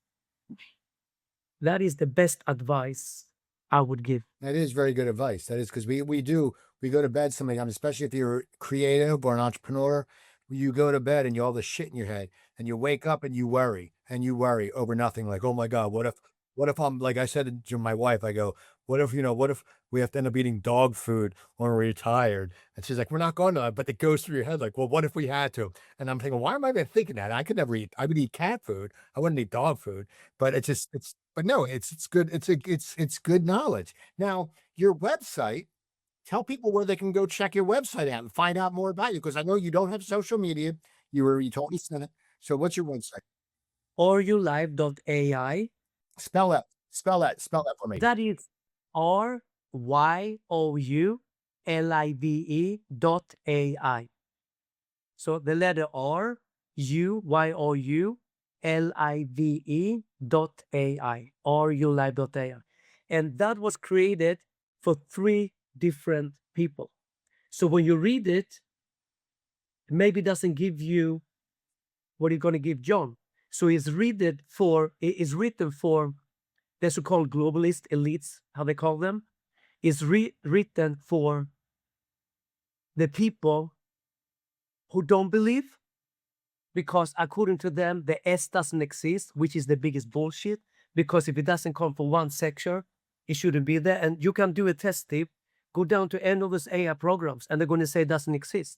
That is the best advice I would give. That is very good advice. That is because we go to bed sometimes, especially if you're creative or an entrepreneur, you go to bed and you have all this shit in your head and you wake up and you worry over nothing. Like, oh my God, what if I'm, like I said to my wife, I go, what if we have to end up eating dog food when we're retired? And she's like, we're not going to, but it goes through your head like, well, what if we had to? And I'm thinking, why am I even thinking that? I would eat cat food. I wouldn't eat dog food, but but no, it's good. It's good knowledge. Now, your website, tell people where they can go check your website out and find out more about you. Because I know you don't have social media. You told me that. So what's your website? RYouLive.ai. Spell that for me. That is RYOULIVE.ai. So the letter R, U, YOULIVE.ai. RYouLive.ai. And that was created for 3 different people. So when you read it, maybe it doesn't give you what you're going to give John. So it's written for the so-called globalist elites, how they call them. It's written for the people who don't believe, because according to them, the S doesn't exist, which is the biggest bullshit. Because if it doesn't come from one sector, it shouldn't be there. And you can do a test tip, go down to any of those AI programs, and they're going to say it doesn't exist.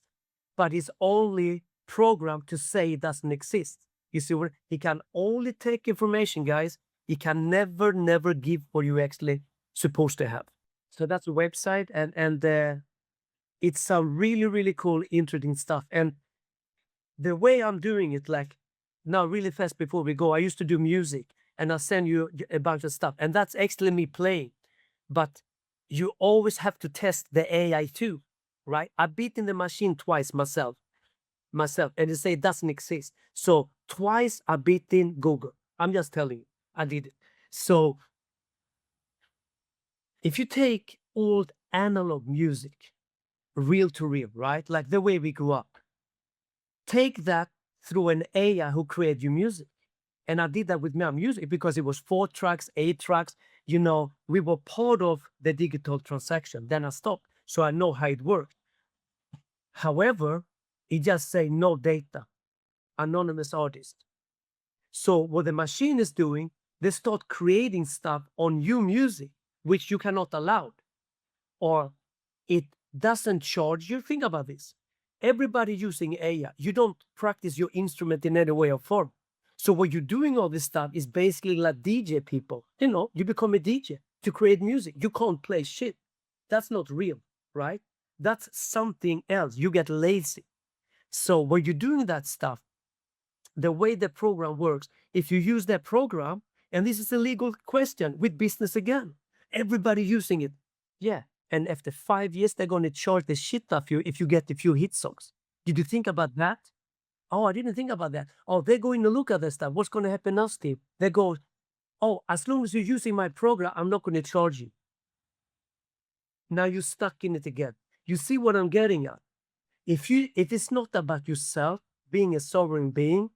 But it's only programmed to say it doesn't exist. You see what? He can only take information, guys. He can never give what you actually supposed to have. So that's the website, and it's some really cool, interesting stuff. And the way I'm doing it, like now, really fast before we go, I used to do music, and I'll send you a bunch of stuff, and that's actually me playing. But you always have to test the AI too, right? I've beaten the machine twice myself, and they say it doesn't exist. So twice I beaten Google. I'm just telling you, I did it. So if you take old analog music, reel to reel, right? Like the way we grew up, take that through an AI who created your music. And I did that with my music because it was 4 tracks, 8 tracks. You know, we were part of the digital transaction. Then I stopped, so I know how it worked. However, it just say no data, anonymous artist. So what the machine is doing, they start creating stuff on your music, which you cannot allow, or it doesn't charge you. Think about this. Everybody using AI, you don't practice your instrument in any way or form. So what you're doing all this stuff is basically like DJ people. You become a DJ to create music. You can't play shit. That's not real, right? That's something else. You get lazy. So when you're doing that stuff, the way the program works, if you use that program, and this is a legal question with business again, everybody using it. Yeah. And after 5 years, they're going to charge the shit off you if you get a few hit songs. Did you think about that? Oh, I didn't think about that. Oh, they're going to look at this stuff. What's going to happen now, Steve? They go, oh, as long as you're using my program, I'm not going to charge you. Now you're stuck in it again. You see what I'm getting at? If it's not about yourself being a sovereign being,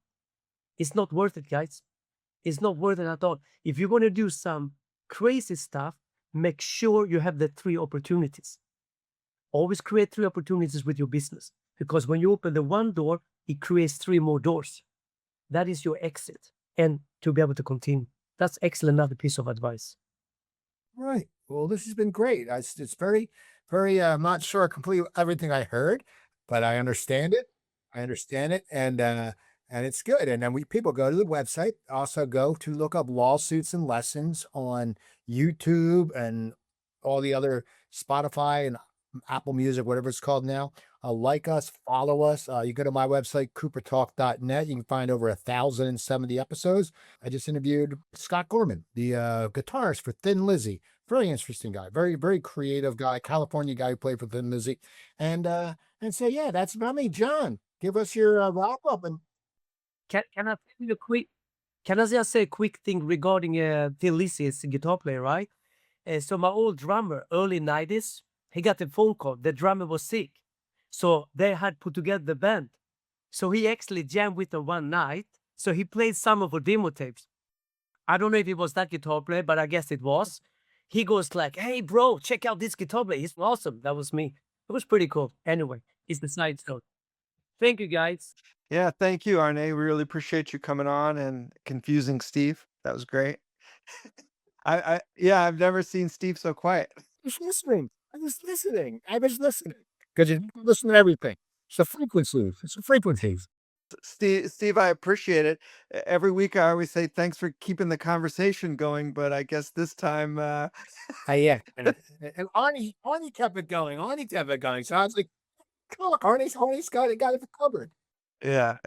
it's not worth it, guys. It's not worth it at all. If you're going to do some crazy stuff, make sure you have the 3 opportunities. Always create 3 opportunities with your business, because when you open the one door, it creates 3 more doors. That is your exit, and to be able to continue. That's excellent. Another piece of advice. Right. Well, this has been great. It's very, very, I'm not sure completely everything I heard, but I understand it. And it's good. And then people go to the website, also go to look up lawsuits and lessons on YouTube and all the other Spotify and Apple Music, whatever it's called now. Like us, follow us. You go to my website, coopertalk.net. You can find over 1,070 episodes. I just interviewed Scott Gorman, the guitarist for Thin Lizzy. Very interesting guy, very, very creative guy, California guy who played for Thin Lizzy. And so, yeah, that's about me. John, give us your wrap up. And Can I tell you a quick? Can I just say a quick thing regarding Thin Lizzy as a guitar player, right? So my old drummer, early 90s, he got a phone call. The drummer was sick. So they had put together the band. So he actually jammed with them one night. So he played some of our demo tapes. I don't know if it was that guitar player, but I guess it was. He goes like, hey, bro, check out this guitar player. He's awesome. That was me. It was pretty cool. Anyway, it's the side story. Thank you, guys. Yeah, thank you, Arne. We really appreciate you coming on and confusing Steve. That was great. I've never seen Steve so quiet. just listening. I was listening. Because you listen to everything. It's the frequencies. It's the frequencies. Steve, I appreciate it. Every week I always say thanks for keeping the conversation going, but I guess this time, Yeah. And Arnie kept it going. So I was like, look, Arnie's got it covered. yeah.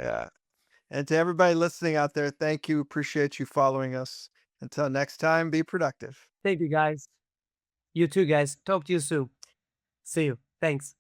And to everybody listening out there, thank you. Appreciate you following us. Until next time, be productive. Thank you, guys. You too, guys. Talk to you soon. See you. Thanks.